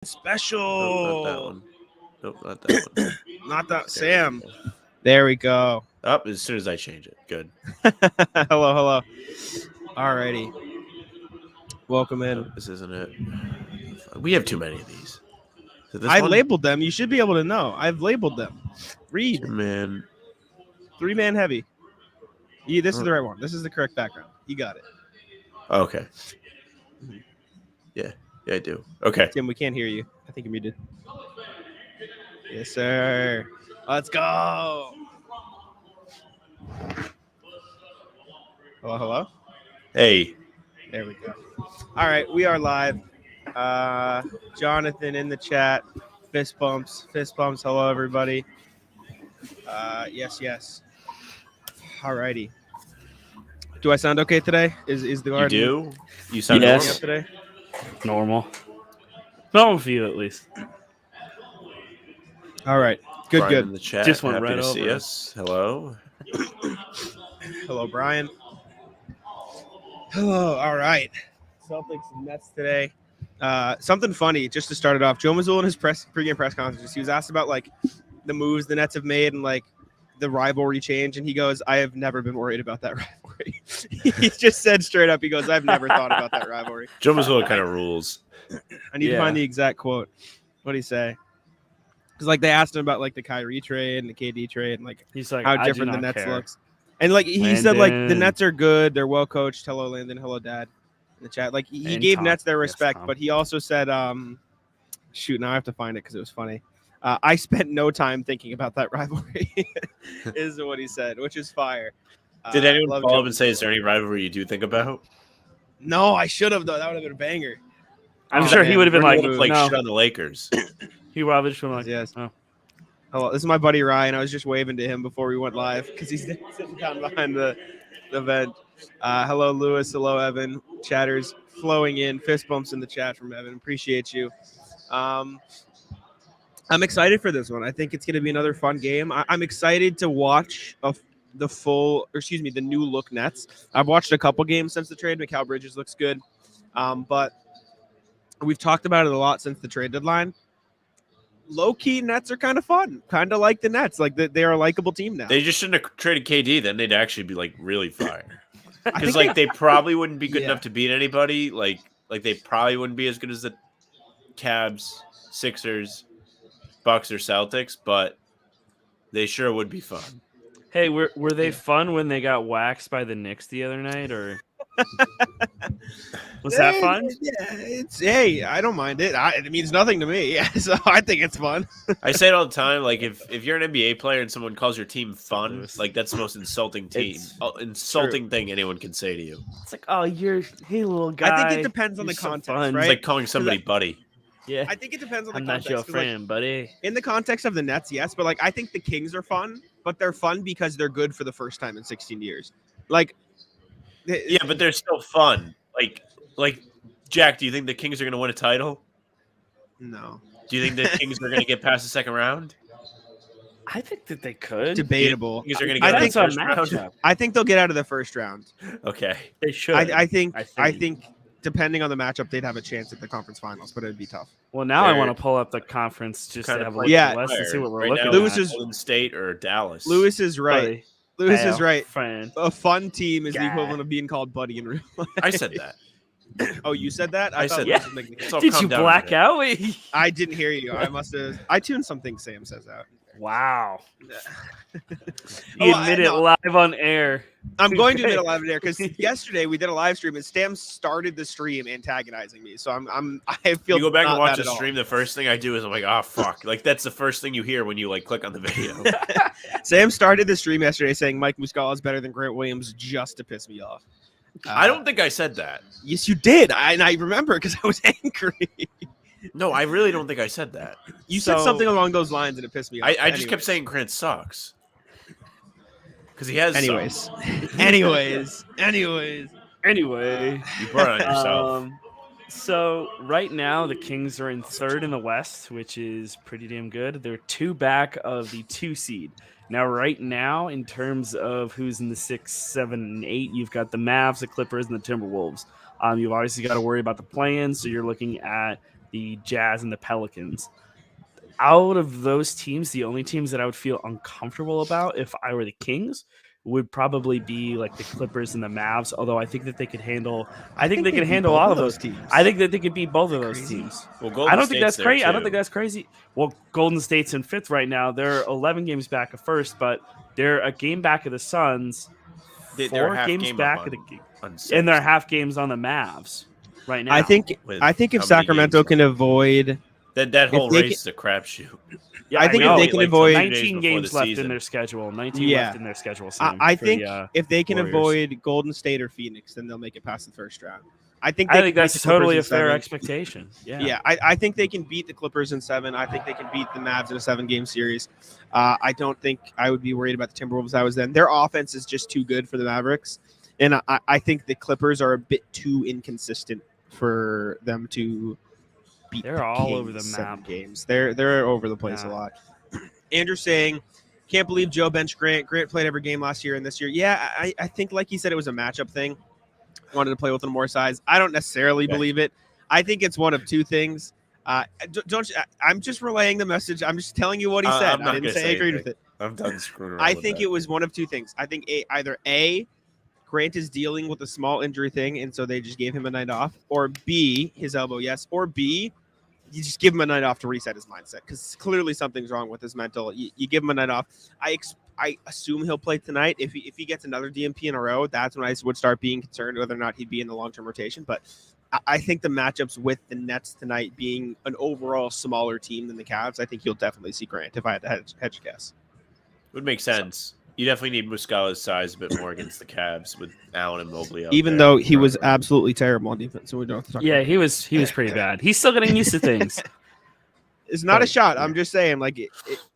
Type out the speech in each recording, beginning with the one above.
Special. Nope, not that one. Nope, not that one. Not that. There Sam. we go. There we go. Up as soon as I change it. Good. Hello. Alrighty. Welcome in. No, this isn't it. We have too many of these. Is it this I one? labeled them. You should be able to know. I've labeled them. Read. Man. 3-man heavy. This is the right one. This is the correct background. You got it. Okay. Yeah, I do. Okay. Tim, we can't hear you. I think you're muted. Yes, sir. Let's go. Hello. Hey. There we go. All right, we are live. Jonathan in the chat. Fist bumps. Hello, everybody. Yes. All righty. Do I sound okay today? Is the garden? You do? You sound Yes. normal today? Normal. Normal for you, at least. All right. Good. Brian in the chat. Just went Happy right to see over. us. Hello. Hello, Brian. Hello. All right. Celtics and Nets today. Something funny just to start it off. Joe Mazzulla in his pregame press conference, he was asked about like the moves the Nets have made and like the rivalry change, and he goes, "I have never been worried about that rivalry." He just said straight up, he goes, "I've never thought about that rivalry." Joe Mazzulla kind of rules. I need to find the exact quote. What did he say? Because like they asked him about like the Kyrie trade and the KD trade and like He's like, how I different do the not Nets care. looks. And like he said, like the Landon. Nets are good, they're well coached. Hello, Landon. Hello, Dad. In the chat, like he And gave Tom. Nets their Yes, respect, Tom. but he also said, shoot, now I have to find it because it was funny. I spent no time thinking about that rivalry, is what he said, which is fire. Did anyone love follow Joe up and say, Mazzulla. is there any rivalry you do think about? No, I should have though. That would have been a banger. I'm Oh, sure he man. would have been We're like, gonna Like no. shit on the Lakers. He would have just been like, Yes. oh. Hello, this is my buddy Ryan. I was just waving to him before we went live because he's sitting down behind the vent. Hello, Lewis. Hello, Evan. Chatters flowing in. Fist bumps in the chat from Evan. Appreciate you. I'm excited for this one. I think it's going to be another fun game. I'm excited to watch the new look Nets. I've watched a couple games since the trade. Mikal Bridges looks good. But we've talked about it a lot since the trade deadline. Low-key Nets are kind of fun. Kind of like the Nets. Like they're a likable team now. They just shouldn't have traded KD. Then they'd actually be like really fire. I Because think like they probably wouldn't be good Yeah. enough to beat anybody. Like they probably wouldn't be as good as the Cavs, Sixers, Bucks, or Celtics, but they sure would be fun. Hey, were they fun when they got waxed by the Knicks the other night, or was that fun? Yeah, I don't mind it. It means nothing to me. Yeah, so I think it's fun. I say it all the time. Like if you're an NBA player and someone calls your team fun, like that's the most insulting thing anyone can say to you. It's like, oh, hey, little guy. I think it depends on you're the so context, fun. right? It's like calling somebody buddy. Yeah, I think it depends on the I'm context. not your 'cause, like, friend, buddy. in the context of the Nets, yes, but like I think the Kings are fun, but they're fun because they're good for the first time in 16 years. Like, Yeah, but they're still fun. Like Jack, do you think the Kings are going to win a title? no, Do you think the Kings are going to get past the second round? I think that they could. debatable. Kings are going to I get out of think the first it's a round? matchup. I think they'll get out of the first round. Okay. They should. I think depending on the matchup, they'd have a chance at the conference finals, but it'd be tough. Well, now I They're want to pull up the conference just to kind of have a like look Yeah. at the West and see what we're Right looking now, at. Lewis is- Golden State or Dallas. Lewis is right. Buddy. Lewis Hey, is right. Friend. A fun team is the Guy. equivalent of being called buddy in real life. I said that. Oh, you said that? I thought said Lewis that. was making a It's joke. all Did calm you down a black minute. out? I didn't hear you. I must have. I tuned something Sam says out. Wow. Oh, You admit it no. live on air. I'm going to admit a live there because yesterday we did a live stream and Sam started the stream antagonizing me. So I feel You go back not and watch bad the at all. stream, the first thing I do is I'm like, oh, fuck. Like, that's the first thing you hear when you, like, click on the video. Sam started the stream yesterday saying Mike Muscala is better than Grant Williams just to piss me off. I don't think I said that. Yes, you did. And I remember because I was angry. No, I really don't think I said that. You said So- something along those lines and it pissed me off. I just kept saying Grant sucks. Because he has some. Anyways. Anyway. You brought it on yourself. So right now the Kings are in third in the West, which is pretty damn good. They're 2 back of the 2 seed. Now, right now, in terms of who's in the 6, 7, and 8, you've got the Mavs, the Clippers, and the Timberwolves. You've obviously got to worry about the play-in, so you're looking at the Jazz, and the Pelicans. Out of those teams, the only teams that I would feel uncomfortable about if I were the Kings would probably be like the Clippers and the Mavs. Although I think that they could handle, I think they they could beat handle both all of of those. teams. I think that they could beat both of those Crazy. teams. Well, I Golden don't think State's that's there, crazy. I don't too. think that's crazy. Well, Golden State's in fifth right now. They're 11 games back of first, but they're a game back of the Suns. They're 4 half games game back up of the on and six. they're half games on the Mavs right now. I think With if how many Sacramento games can left. avoid, That whole they race is a crapshoot. Yeah, I think know. if they can Like, avoid, 2 days 19 before games the left season. in their schedule. 19 Yeah. left in their schedule. Sam, I for think the, if they can Warriors. avoid Golden State or Phoenix, then they'll make it past the first round. I think I they think can beat that's the Clippers totally in a fair 7. expectation. Yeah. Yeah, I think they can beat the Clippers in 7. I think they can beat the Mavs in a 7-game series. I don't think I would be worried about the Timberwolves. I was then. Their offense is just too good for the Mavericks, and I think the Clippers are a bit too inconsistent for them to beat. They're the all Kings over the 7 map. games. They're over the place a Yeah. lot. Andrew saying, can't believe Joe benched Grant. Grant played every game last year and this year. Yeah, I think like he said, it was a matchup thing. Wanted to play with a little more size. I don't necessarily believe it. I think it's one of two things. I'm just relaying the message. I'm just telling you what he said. I'm not I didn't gonna say I say agreed anything. with it. I'm done screwing around. I with think that. it was one of two things. I think either A, Grant is dealing with a small injury thing, and so they just gave him a night off, or B, his elbow, yes, or B, you just give him a night off to reset his mindset because clearly something's wrong with his mental. You give him a night off. I assume he'll play tonight. If he gets another DMP in a row, that's when I would start being concerned whether or not he'd be in the long-term rotation. But I think the matchups with the Nets tonight being an overall smaller team than the Cavs, I think you'll definitely see Grant if I had to hedge a guess. Would make sense. You definitely need Muscala's size a bit more against the Cavs with Allen and Mobley out Even there. though he was absolutely terrible on defense, so we don't have to talk Yeah, about he was pretty bad. He's still getting used to things. It's not a But, shot. yeah. I'm just saying, like,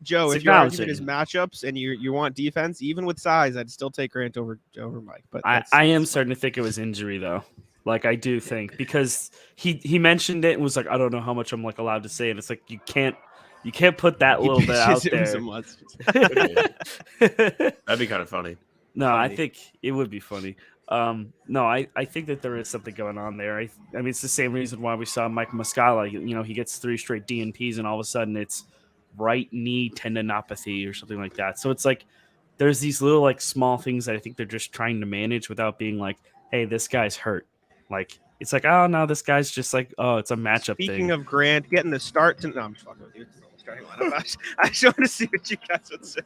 Joe, It's if your argument is acknowledging. matchups and you want defense, even with size, I'd still take Grant over Mike. But I that's am starting to think it was injury though. Like I do think because he mentioned it and was like, I don't know how much I'm like allowed to say, and it's like you can't put that he little bit out bitches him so there. much. That'd be kind of funny. No, Funny. I think it would be funny. No, I think that there is something going on there. I mean, it's the same reason why we saw Mike Muscala. You know, he gets 3 straight DNPs, and all of a sudden it's right knee tendinopathy or something like that. So it's like there's these little like small things that I think they're just trying to manage without being like, hey, this guy's hurt. Like it's like, oh no, this guy's just like, oh, it's a matchup Speaking thing. of Grant getting the start, no, I'm just fucking with you. It's not the starting lineup. I just want to see what you guys would say.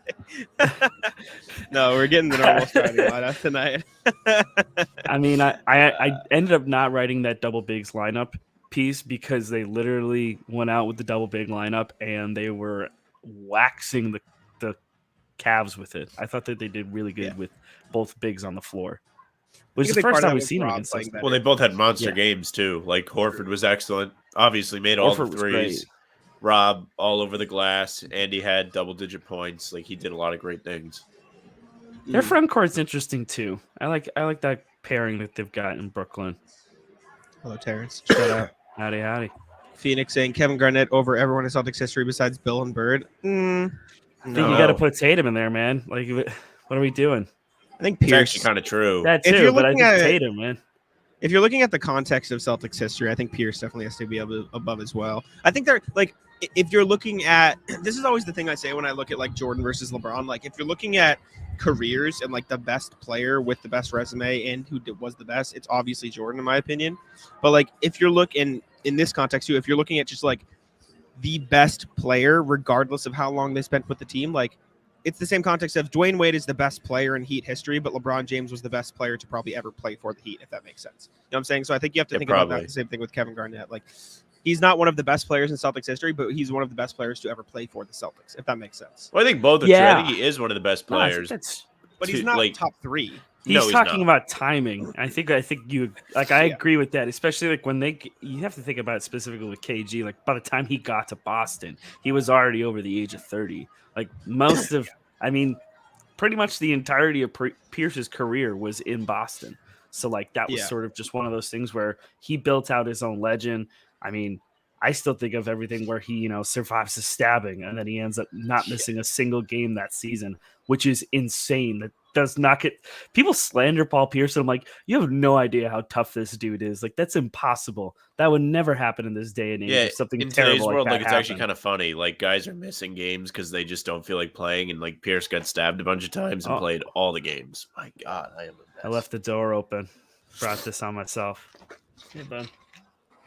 No, we're getting the normal starting lineup tonight. I mean, I ended up not writing that double bigs lineup piece because they literally went out with the double big lineup and they were waxing the Cavs with it. I thought that they did really good with both bigs on the floor, which is the first time we've seen them against us. Well, they both had monster games too. Like Horford was excellent. Obviously made all Horford the was threes. Rob all over the glass. Andy had double-digit points. Like he did a lot of great things. Their front court's interesting too. I like that pairing that they've got in Brooklyn. Hello, Terrence. Shout out. Howdy. Phoenix saying Kevin Garnett over everyone in Celtics history besides Bill and Bird. I think you got to put Tatum in there, man. Like, what are we doing? I think It's Pierce. actually kind of true. That If you're too, but I looking think at it- Tatum, man. If you're looking at the context of Celtics history, I think Pierce definitely has to be above as well. I think they're like, if you're looking at, this is always the thing I say when I look at like Jordan versus LeBron. Like, if you're looking at careers and like the best player with the best resume and who was the best, it's obviously Jordan in my opinion. But like, if you're looking in this context too, if you're looking at just like the best player, regardless of how long they spent with the team, like it's the same context of Dwayne Wade is the best player in Heat history, but LeBron James was the best player to probably ever play for the Heat, if that makes sense. You know what I'm saying? So I think you have to think about that. The same thing with Kevin Garnett. Like, he's not one of the best players in Celtics history, but he's one of the best players to ever play for the Celtics, if that makes sense. Well, I think both are true. I think he is one of the best No, I think players. But he's not like, top 3. He's talking about timing. I think you like. I agree with that, especially like when you have to think about it specifically with KG. Like by the time he got to Boston, he was already over the age of 30. Like most of, I mean, pretty much the entirety of Pierce's career was in Boston. So like that was sort of just one of those things where he built out his own legend. I mean, I still think of everything where he, survives the stabbing and then he ends up not missing a single game that season, which is insane. does not get people slander Paul Pierce. And I'm like, you have no idea how tough this dude is. Like, that's impossible. That would never happen in this day and age. Yeah, if something in terrible today's world, like like that it's actually happened. kind of funny. Like guys are missing games because they just don't feel like playing, and like Pierce got stabbed a bunch of times and played all the games. My God, I am a mess. I left the door open. Brought this on myself. Hey, bud.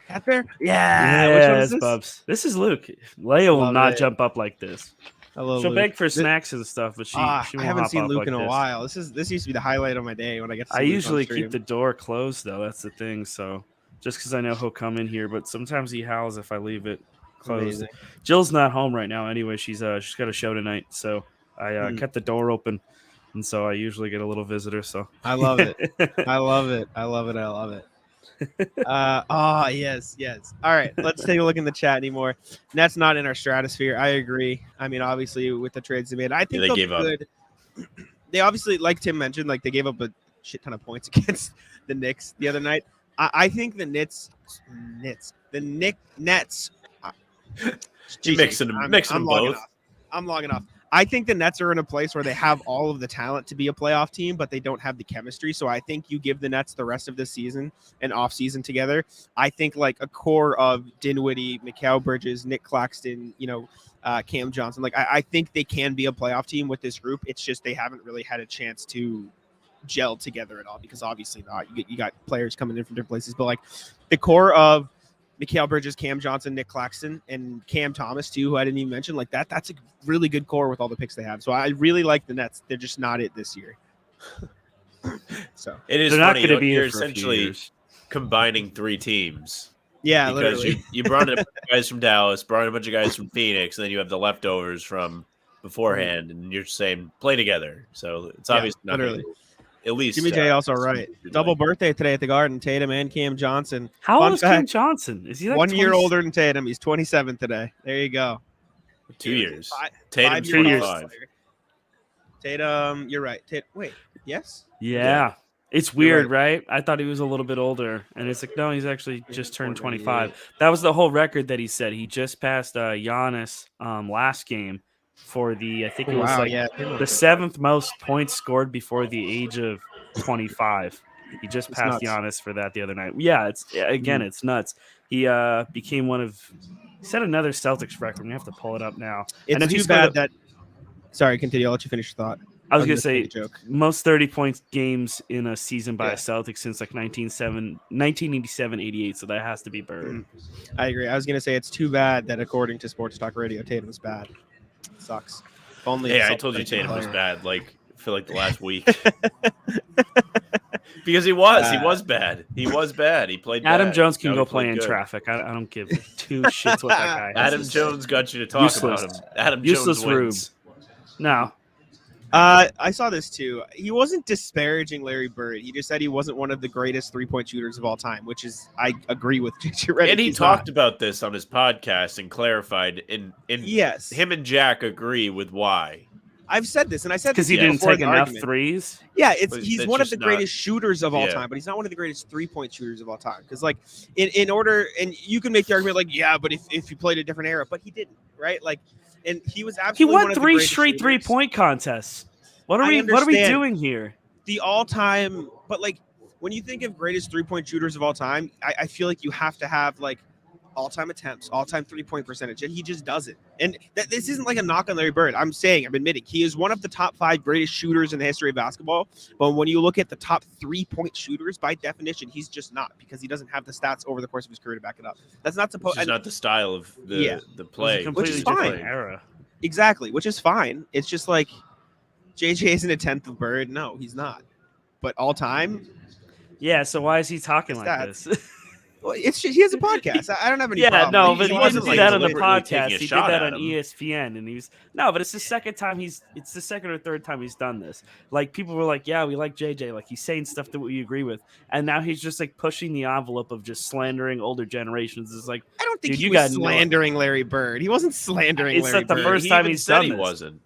Cat there? Yeah. Which one is this? Bubs. This is Luke. Leia will Love not it. jump up like this. Hello, She'll Luke. beg for snacks and stuff, but she I won't haven't hop seen up Luke like in a this. while. This used to be the highlight of my day when I get to see I Luke on usually stream. keep the door closed though. That's the thing. So just because I know he'll come in here, but sometimes he howls if I leave it closed. Amazing. Jill's not home right now anyway. She's got a show tonight, so I kept the door open, and so I usually get a little visitor. So I love it. I love it. I love it. I love it. Yes. All right, let's take a look in the chat anymore. Nets not in our stratosphere. I agree. I mean, obviously with the trades they made, I think they they'll gave be up. good. They obviously, like Tim mentioned, like they gave up a shit ton of points against the Knicks the other night. I think the Nets. You mixing them both. I'm logging off. I think the Nets are in a place where they have all of the talent to be a playoff team, but they don't have the chemistry. So I think you give the Nets the rest of this season and off season together. I think like a core of Dinwiddie, Mikal Bridges, Nick Claxton, Cam Johnson. Like I think they can be a playoff team with this group. It's just they haven't really had a chance to gel together at all because obviously not. You got players coming in from different places, but like the core of Mikal Bridges, Cam Johnson, Nick Claxton, and Cam Thomas too, who I didn't even mention. Like that's a really good core with all the picks they have. So I really like the Nets. They're just not it this year. So it is they're funny. not going to be You're here for essentially combining three teams. yeah, Because literally. you brought in a bunch of guys from Dallas, brought in a bunch of guys from Phoenix, and then you have the leftovers from beforehand, and you're saying play together. So it's obviously not literally. gonna, at least Jimmy J also right. Double birthday today at the Garden. Tatum and Cam Johnson. How Fun old is Cam fact, Johnson? Is he like 1 year 20? older than Tatum? He's 27 today. There you go. 2 years. Tatum's Tatum's 2 years. 25. Tatum, you're right. Wait, yes? Yeah. It's weird, right. right? I thought he was a little bit older, and it's like, no, he's actually just turned 25. That was the whole record that he said. He just passed Giannis last game for the, I think it was the seventh most points scored before the age of 25. He just passed Giannis for that the other night. Yeah, it's nuts. He became one of, he set another Celtics record. We have to pull it up now. It's too bad that. Sorry, continue. I'll let you finish your thought. I was going to say make a joke. Most 30-point games in a season by a Celtic since like 1987-88, so that has to be Bird. I agree. I was going to say it's too bad that according to Sports Talk Radio, Tatum's bad. It sucks. If only I told you Tatum was bad. Like for like the last week. Because he was bad. He was bad. He played bad. Adam Jones can Now go he play played in good. traffic. I don't give two shits what that guy has. Adam Jones got you to talk about him. Adam Useless Jones wins. No. I saw this too. He wasn't disparaging Larry Bird. He just said he wasn't one of the greatest 3-point shooters of all time, which is I agree with JJ Redick. And he talked about this on his podcast and clarified. And yes, him and Jack agree with why. I've said this, and I said because this he didn't take enough argument. threes. Yeah, But he's one of the greatest shooters of all time, but he's not one of the greatest 3-point shooters of all time. Because like in order, and you can make the argument like, yeah, but if you played a different era, but he didn't, right? Like, and he was absolutely He one won of the 3 greatest straight shooters. 3-point contests. What are we doing here? The all-time, but like when you think of greatest 3-point shooters of all time, I feel like you have to have like all-time attempts, all-time 3-point percentage, and he just doesn't. And this isn't like a knock on Larry Bird. I'm admitting he is one of the top 5 greatest shooters in the history of basketball. But when you look at the top 3-point shooters, by definition, he's just not, because he doesn't have the stats over the course of his career to back it up. That's not supposed. It's not the style of the play, which is fine. Era. Exactly, which is fine. It's just like JJ isn't a 10th of Bird. No, he's not. But all time. Yeah. So why is he talking like this? Well, it's just, he has a podcast. I don't have any problem. No, but he wasn't didn't do like that on the deliberately podcast. taking a He did shot that at on him. ESPN, and but it's the second time it's the second or third time he's done this. Like people were like, "Yeah, we like JJ." Like he's saying stuff that we agree with, and now he's just like pushing the envelope of just slandering older generations. It's like I don't think dude, he you was got slandering Larry Bird. He wasn't slandering It's Larry like the Bird. first time he's done he this. wasn't.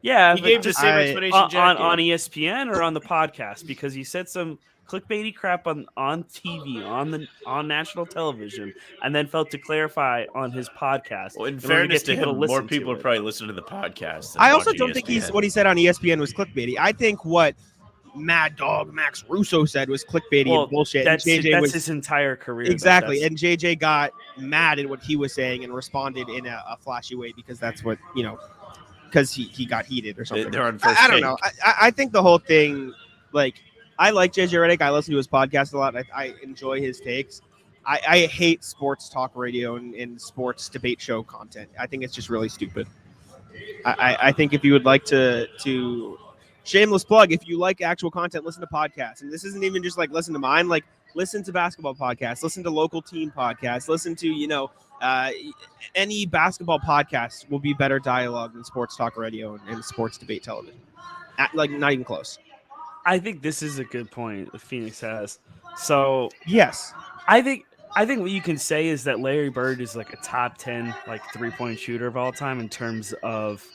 Yeah, He but gave the just same explanation Jack on gave. ESPN or on the podcast because he said some clickbaity crap on TV on national television, and then felt to clarify on his podcast Well, in in order to fairness get to people to him, more listen people to are it. probably listening to the podcast than I also watching don't think ESPN. what he said on ESPN was clickbaity. I think what Mad Dog Max Russo said was clickbaity Well, and bullshit. that's and JJ was his entire career. though. exactly, That's- and JJ got mad at what he was saying and responded in a flashy way because that's what because he got heated or something. They're on first I don't take. know. I think the whole thing, like, I like JJ Redick. I listen to his podcast a lot. I enjoy his takes. I hate sports talk radio and sports debate show content. I think it's just really stupid. I think if you would like to shameless plug, if you like actual content, listen to podcasts. And this isn't even just like listen to mine. Like, listen to basketball podcasts, listen to local team podcasts, listen to any basketball podcast will be better dialogue than sports talk radio and sports debate television. Like, not even close. I think this is a good point that Phoenix has. So Yes. I think what you can say is that Larry Bird is like a top 10 like 3-point shooter of all time in terms of,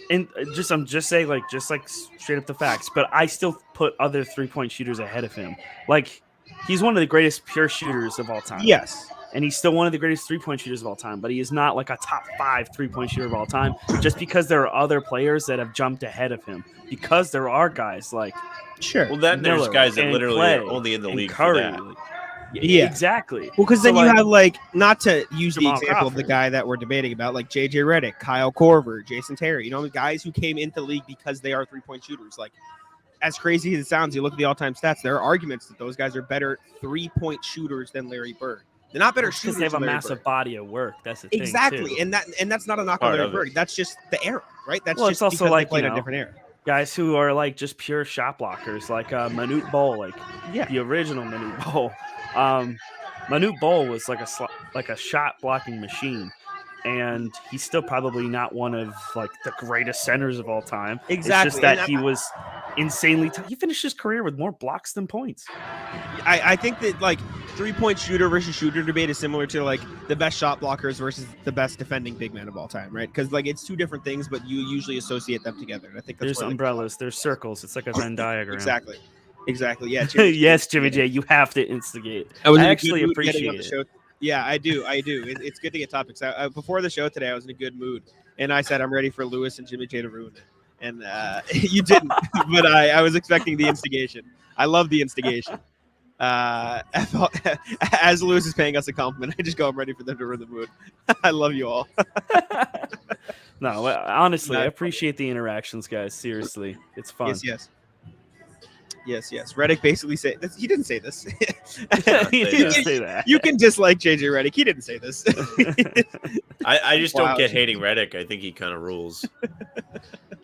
and I'm just saying like straight up the facts, but I still put other 3-point shooters ahead of him. Like, he's one of the greatest pure shooters of all time. Yes. And he's still one of the greatest 3-point shooters of all time, but he is not like a top 5 3-point shooter of all time just because there are other players that have jumped ahead of him, because there are guys like Sure. Well, then there's Miller guys that and literally Clay are only in the and league Curry. for that. Like, Yeah. exactly. Well, because So, then you have, like, not to use the Jamal example of the Crawford. guy that we're debating about, like JJ Redick, Kyle Korver, Jason Terry, guys who came into the league because they are 3-point shooters. Like, as crazy as it sounds, you look at the all-time stats, there are arguments that those guys are better 3-point shooters than Larry Bird. They're not better shooters because they have a than Larry massive Bird. body of work. That's the thing. Exactly, too. and that's not a knock on Part Larry of it. Bird. That's just the era, right? That's Well, just it's also because like, they played a different era. Guys who are like just pure shot blockers, like Manute Bol, like Yeah. the original Manute Bol. Manute Bol was like a shot blocking machine, and he's still probably not one of like the greatest centers of all time. Exactly. It's just that And he was insanely. He finished his career with more blocks than points. I think that, like, 3-point shooter versus shooter debate is similar to, like, the best shot blockers versus the best defending big man of all time, right? Because, like, it's two different things, but you usually associate them together. And I think that's There's where, like, umbrellas. There's circles. It's like a Venn diagram. Exactly. Yeah. Yes, Jimmy J, you have to instigate. I was in a actually good mood getting appreciate on the it. show. Yeah, I do. It's good to get topics. Before the show today, I was in a good mood, and I said I'm ready for Lewis and Jimmy J to ruin it. And you didn't, but I was expecting the instigation. I love the instigation. As Lewis is paying us a compliment, I just go, I'm ready for them to ruin the mood. I love you all. No, honestly, No, I appreciate the interactions, guys. Seriously, it's fun. Yes. Redick basically said this. He didn't say this. He didn't say that. You can dislike JJ Redick. He didn't say this. I just Wow. don't get hating Redick. I think he kind of rules. I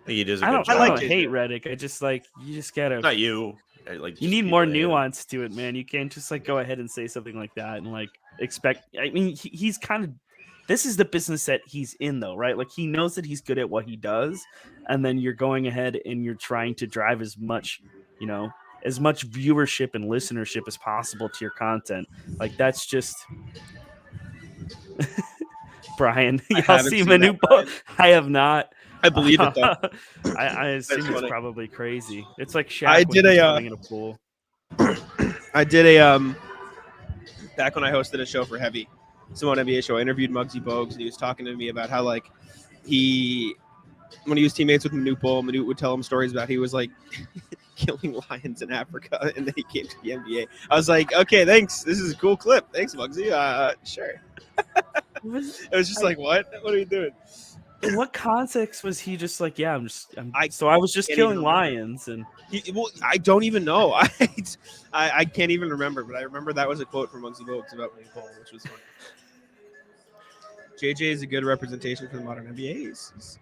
think he does a I good don't, job. I like don't JJ. hate Redick. I just like you just gotta. Not you. Like, You just need people more that hate him. nuance to it, man. You can't just like go ahead and say something like that and like expect. I mean, he's kind of. This is the business that he's in, though, right? Like, he knows that he's good at what he does, and then you're going ahead and you're trying to drive as much viewership and listenership as possible to your content. Like, that's just Brian. Y'all haven't see seen Manute that, Bol? I have not. I believe it, though. I assume it's funny. probably crazy. It's like Shaq I when did he's a, swimming in a pool. I did a back when I hosted a show for Heavy, Simone NBA show. I interviewed Muggsy Bogues, and he was talking to me about how, like, when he was teammates with Manute Bol, Manute would tell him stories about he was like killing lions in Africa, and then he came to the NBA. I was like, okay, thanks. This is a cool clip. Thanks, Muggsy. Sure. It was just like, what? What are you doing? In what context was he just like, yeah, I I was just can't killing even remember. lions and Well, I don't even know. I can't even remember, but I remember that was a quote from Muggsy Bogues about Manute Bol, which was funny. JJ is a good representation for the modern NBA. He's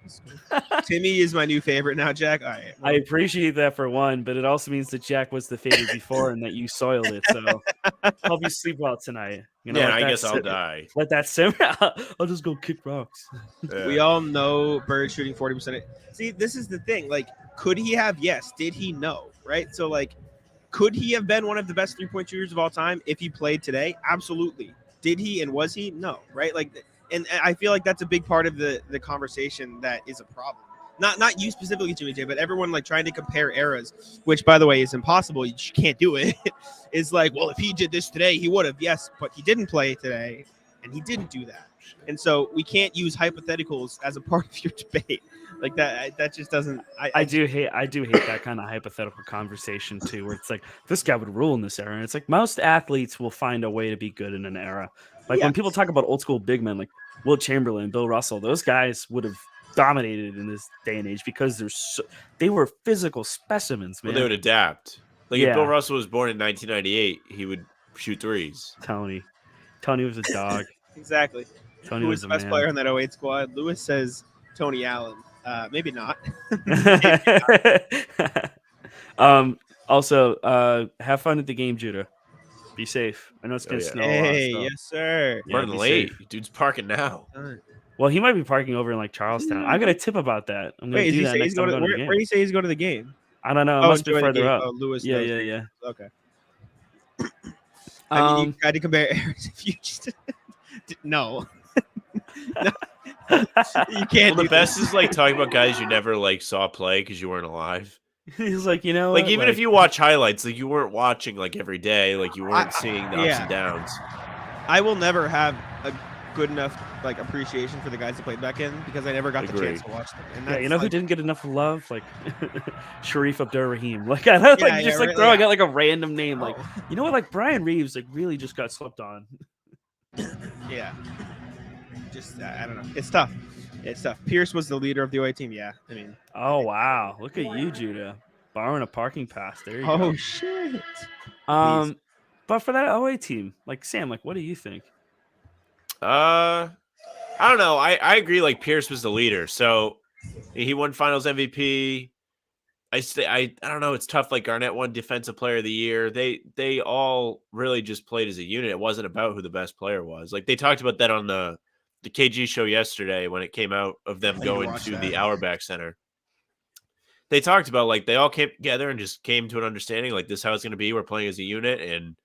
cool. Timmy is my new favorite now, Jack. All right. I appreciate that for one, but it also means that Jack was the favorite before and that you soiled it. So help you sleep well tonight. Yeah, let I that guess I'll sit- die. Let that simmer. I'll just go kick rocks. Yeah. We all know Bird shooting 40%. See, this is the thing. Like, could he have? Yes. Did he? No. Right. So, like, could he have been one of the best 3-point shooters of all time if he played today? Absolutely. Did he and was he? No. Right. Like, and I feel like that's a big part of the conversation that is a problem. not you specifically, Jimmy J, but everyone like trying to compare eras, which by the way is impossible. You can't do it. Is like, well, if he did this today, he would have. Yes, but he didn't play today, and he didn't do that. And so we can't use hypotheticals as a part of your debate. Like that just doesn't. I do hate that kind of hypothetical conversation too, where it's like this guy would rule in this era, and it's like most athletes will find a way to be good in an era. Like when people talk about old school big men, like Will Chamberlain, Bill Russell, those guys would have dominated in this day and age because they were physical specimens, man. Well, they would adapt. Like if Bill Russell was born in 1998, he would shoot threes. Tony was a dog. Exactly. Tony Who was the best player in that 08 squad? Lewis says Tony Allen. Maybe not. Also, have fun at the game, Judah. Be safe. I know it's gonna snow. Hey, yes, sir. Running late. Dude's parking now. Well, he might be parking over in like Charlestown. I got a tip about that. I'm gonna do that next time. Where do you say he's going to the game? I don't know. It must be further up. Oh, Lewis. Yeah. Okay. I mean, you had to compare eras if you just no. No. You can't. Well, the best is like talking about guys you never like saw play because you weren't alive. He's like, you know, like even if you watch highlights, like you weren't watching like every day, like you weren't seeing the ups and downs. I will never have a good enough like appreciation for the guys that played back in because I never got the chance to watch them. And you know who didn't get enough love? Like Sharif Abdur-Rahim. Like I don't like throwing out like a random name. Like you know what? Like Brian Reeves like really just got slept on. Yeah. Just I don't know. It's tough. Pierce was the leader of the OA team. Yeah, I mean. Oh wow! Look at you, Judah, borrowing a parking pass. There you go. Oh shit. But for that OA team, like Sam, like what do you think? I don't know. I agree. Like Pierce was the leader, so he won Finals MVP. I don't know. It's tough. Like Garnett won Defensive Player of the Year. They all really just played as a unit. It wasn't about who the best player was. Like they talked about that on the KG show yesterday when it came out of them going to the Auerbach Center. They talked about like they all came together and just came to an understanding like this is how it's going to be. We're playing as a unit and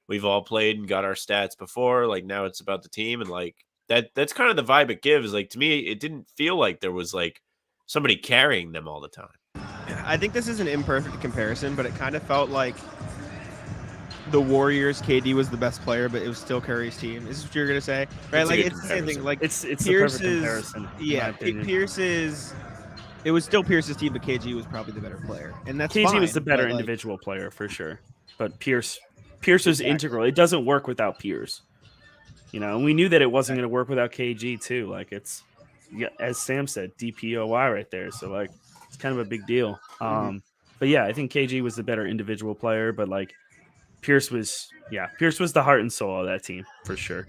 we've all played and got our stats before. Like now it's about the team and like that's kind of the vibe it gives. Like to me, it didn't feel like there was like somebody carrying them all the time. I think this is an imperfect comparison, but it kind of felt like the Warriors, KD was the best player, but it was still Curry's team. Is this what you're gonna say? Right? It's like it's the same thing. Like it's Pierce's, the perfect comparison. Yeah, Pierce's. It was still Pierce's team, but KG was probably the better player, and that's KG fine, was the better like, individual player for sure. But Pierce was integral. It doesn't work without Pierce. You know, and we knew that it wasn't going to work without KG too. Like it's, as Sam said, DPOY right there. So like it's kind of a big deal. But yeah, I think KG was the better individual player, but like Pierce was the heart and soul of that team for sure.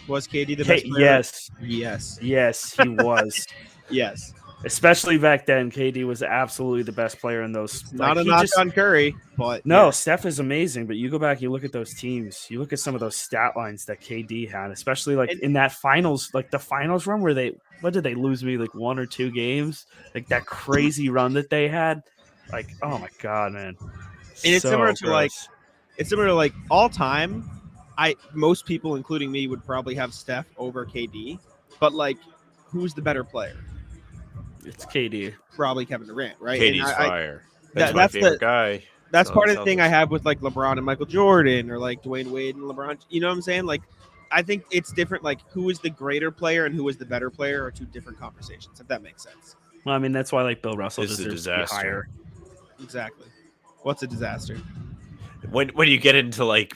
Was KD the best player? Yes, he was. Yes. Especially back then, KD was absolutely the best player in those. Not a knock on Curry, but no, Steph is amazing. But you go back, you look at those teams, you look at some of those stat lines that KD had, especially like in that finals, like the finals run where what did they lose me like 1 or 2 games? Like that crazy run that they had. Like, oh my god, man! And it's similar to like all time. Most people, including me, would probably have Steph over KD, but like, who's the better player? It's KD. Probably Kevin Durant, right? KD's fire. That's my favorite guy. That's part of the thing I have with like LeBron and Michael Jordan or like Dwayne Wade and LeBron. You know what I'm saying? Like, I think it's different. Like, who is the greater player and who is the better player are two different conversations, if that makes sense. Well, I mean, that's why like Bill Russell deserves to be higher. Exactly. What's a disaster? When you get into like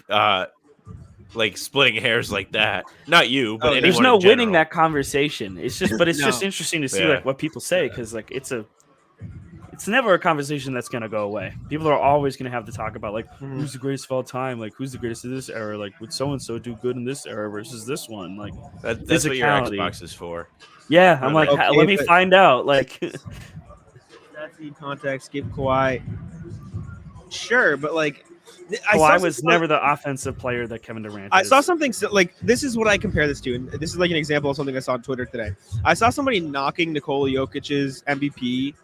splitting hairs like that, not you, but anyone there's no in general. winning that conversation. It's just, but it's just interesting to see like what people say because like it's never a conversation that's gonna go away. People are always gonna have to talk about like who's the greatest of all time, like who's the greatest of this era, like would so and so do good in this era versus this one, like that's what your Xbox is for. Yeah, I'm like, let me find out. Like, that's the context. Give Kawhi. Sure, but like. Kawhi was never the offensive player that Kevin Durant is. I saw something like this is what I compare this to, and this is like an example of something I saw on Twitter today. I saw somebody knocking Nikola Jokic's MVP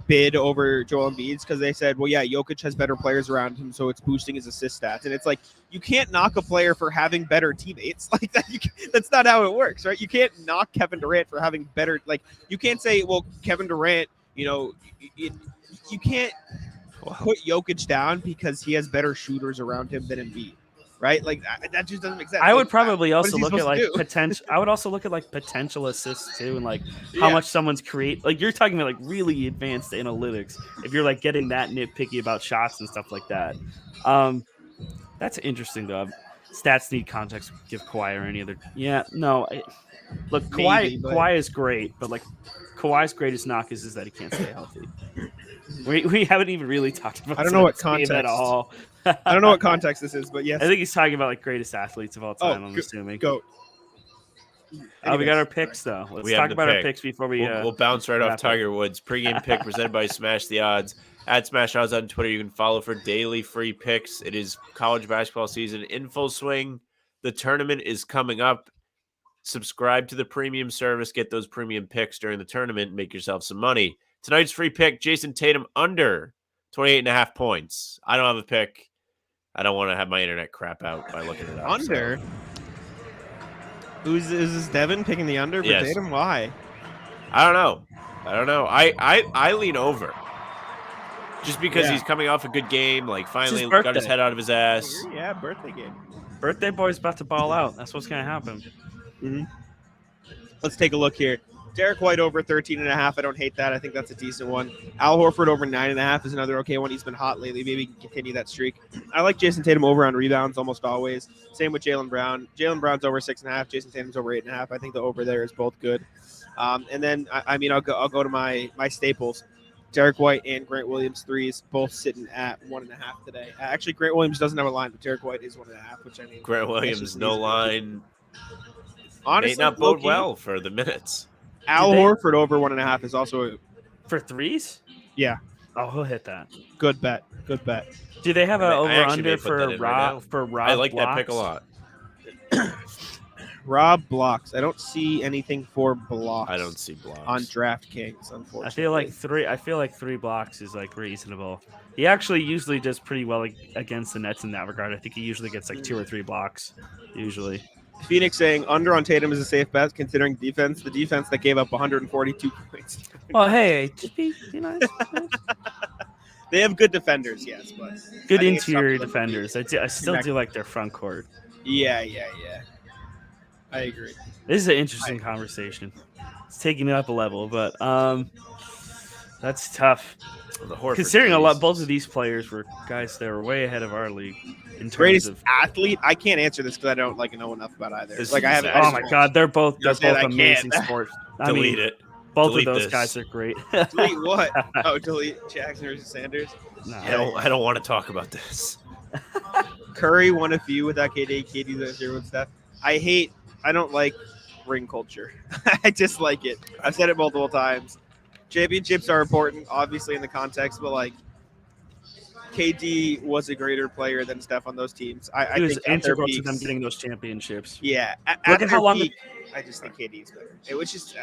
bid over Joel Embiid's because they said, well, yeah, Jokic has better players around him, so it's boosting his assist stats. And it's like, you can't knock a player for having better teammates like that. That's not how it works, right? You can't knock Kevin Durant for having better, like, you can't say, well, Kevin Durant, you can't put Jokic down because he has better shooters around him than Embiid. Right, like that just doesn't make sense. I would probably also look look at like potential. I would also look at like potential assists too, and like how much someone's create. Like you're talking about like really advanced analytics. If you're like getting that nitpicky about shots and stuff like that, that's interesting though. Stats need context. Give Kawhi or any other. Yeah, no. Look, Kawhi is great, but like Kawhi's greatest knock is that he can't stay healthy. We haven't even really talked about. I don't know what context at all. I don't know what context this is, but yes, I think he's talking about like greatest athletes of all time. I'm assuming. Go. We got our picks though. Let's talk about our picks before we'll bounce right off Tiger Woods. Pregame pick presented by Smash the Odds. At Smash Odds on Twitter, you can follow for daily free picks. It is college basketball season in full swing. The tournament is coming up. Subscribe to the premium service. Get those premium picks during the tournament. Make yourself some money. Tonight's free pick: Jayson Tatum under 28.5 points. I don't have a pick. I don't want to have my internet crap out by looking it up. Under? So. Is this Devin picking the under for Tatum? Why? I don't know. I lean over. Just because he's coming off a good game, like finally got his head out of his ass. Yeah, birthday game. Birthday boy's about to ball out. That's what's going to happen. Mm-hmm. Let's take a look here. Derek White over 13.5. I don't hate that. I think that's a decent one. Al Horford over 9.5 is another okay one. He's been hot lately. Maybe he can continue that streak. I like Jayson Tatum over on rebounds almost always. Same with Jaylen Brown. Jaylen Brown's over 6.5. Jayson Tatum's over 8.5. I think the over there is both good. And then I'll go to my staples. Derek White and Grant Williams threes, both sitting at 1.5 today. Actually, Grant Williams doesn't have a line, but Derek White is 1.5, which I mean. Grant Williams no line. Honestly, may not bode well for the minutes. Al Horford over 1.5 is also for threes. Yeah. Oh, he'll hit that. Good bet. Do they have an over under for Rob? I like that pick a lot. Rob blocks. I don't see anything for blocks. I don't see blocks on DraftKings, unfortunately. I feel like 3 blocks is like reasonable. He actually usually does pretty well against the Nets in that regard. I think he usually gets like 2 or 3 blocks usually. Phoenix saying under on Tatum is a safe bet considering defense. The defense that gave up 142 points. Well, hey, just be nice. They have good defenders, yes, but good interior defenders. I still do like their front court. Yeah. I agree. This is an interesting conversation. It's taking it up a level, but that's tough. Considering both of these players were guys that were way ahead of our league in terms greatest of athlete. I can't answer this because I don't know enough about either. I haven't. Oh my god, they're both amazing sports. Delete it. Both of those guys are great. Delete what? Oh, delete Jackson versus Sanders. No, I don't want to talk about this. Curry won a few without KD. KD the 0 and stuff. I don't like ring culture. I dislike it. I've said it multiple times. Championships are important, obviously, in the context, but like KD was a greater player than Steph on those teams. I was think integral to them getting those championships. Yeah. Look at how long. I just think KD is better. It was just.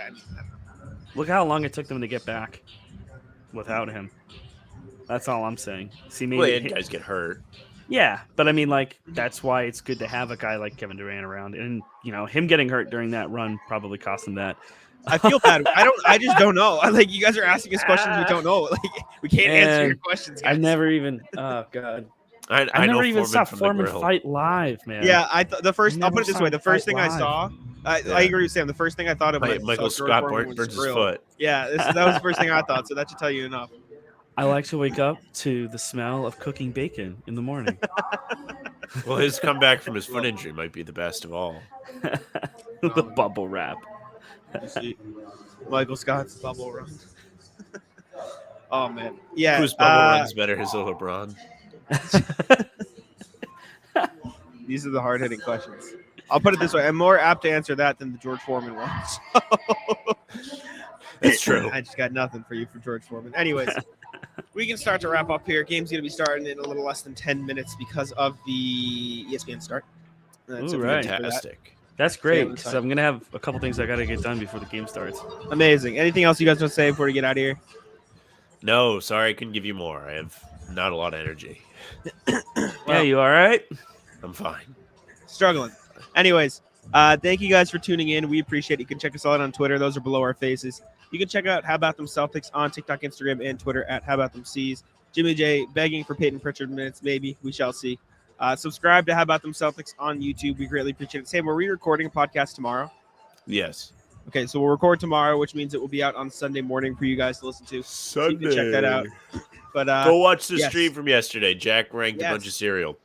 Look how long it took them to get back without him. That's all I'm saying. See, maybe guys get hurt. Yeah, but I mean, like, that's why it's good to have a guy like Kevin Durant around, and him getting hurt during that run probably cost him that. I feel bad. I just don't know. Like, you guys are asking us questions we don't know. Like, we can't answer your questions, guys. I never even. Oh god. I never even saw Foreman fight live, man. Yeah, I'll put it this way: the first thing I saw, I agree with Sam. The first thing I thought of Michael Scott burns his foot. Yeah, that was the first thing I thought. So that should tell you enough. I like to wake up to the smell of cooking bacon in the morning. Well, his comeback from his foot injury might be the best of all. The bubble wrap. Michael Scott's bubble run. Oh man, yeah. Whose bubble runs better, his or LeBron? These are the hard-hitting questions. I'll put it this way: I'm more apt to answer that than the George Foreman one. That's true. I just got nothing for you for George Foreman. Anyways, we can start to wrap up here. Game's going to be starting in a little less than 10 minutes because of the ESPN start. That's right. Fantastic. That's great because I'm going to have a couple things I got to get done before the game starts. Amazing. Anything else you guys want to say before we get out of here? No, sorry, I couldn't give you more. I have not a lot of energy. Yeah, you all right? I'm fine. Struggling. Anyways, thank you guys for tuning in. We appreciate it. You can check us out on Twitter. Those are below our faces. You can check out How About Them Celtics on TikTok, Instagram, and Twitter at How About Them C's. Jimmy J begging for Peyton Pritchard minutes. Maybe. We shall see. Subscribe to How About Them Celtics on YouTube. We greatly appreciate it. Sam, are we recording a podcast tomorrow? Yes. Okay, so we'll record tomorrow, which means it will be out on Sunday morning for you guys to listen to. So you can check that out. But Go watch the yes. stream from yesterday. Jack ranked a bunch of cereal.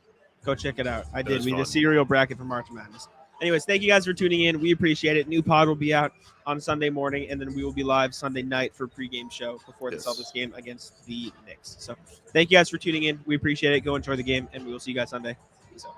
Go cereal. It out. I That did. was We did a fun. cereal bracket for March Madness. Anyways, thank you guys for tuning in. We appreciate it. New pod will be out on Sunday morning, and then we will be live Sunday night for pregame show before the Yes. Celtics game against the Knicks. So thank you guys for tuning in. We appreciate it. Go enjoy the game, and we will see you guys Sunday. Peace out.